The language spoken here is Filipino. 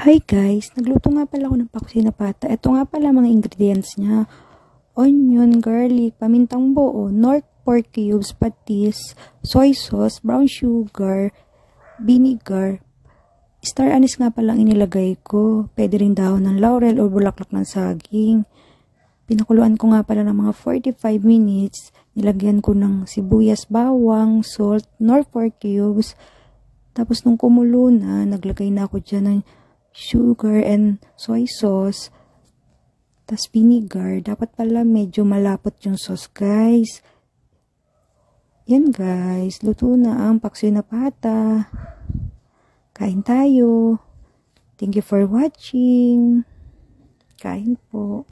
Hi guys, nagluto nga pala ako ng paksiw na pata. Ito nga pala mga ingredients niya. Onion, garlic, pamintang buo, nor pork cubes, patis, soy sauce, brown sugar, vinegar. Star anise nga pala ang inilagay ko. Pwede rin dahon ng laurel o bulaklak ng saging. Pinakuluan ko nga pala ng mga 45 minutes. Nilagyan ko ng sibuyas, bawang, salt, nor pork cubes. Tapos nung kumulo na, naglagay na ako dyan ng sugar and soy sauce. Tas vinegar. Dapat pala medyo malapot yung sauce, guys. Yan, guys. Luto na ang paksiw na pata. Kain tayo. Thank you for watching. Kain po.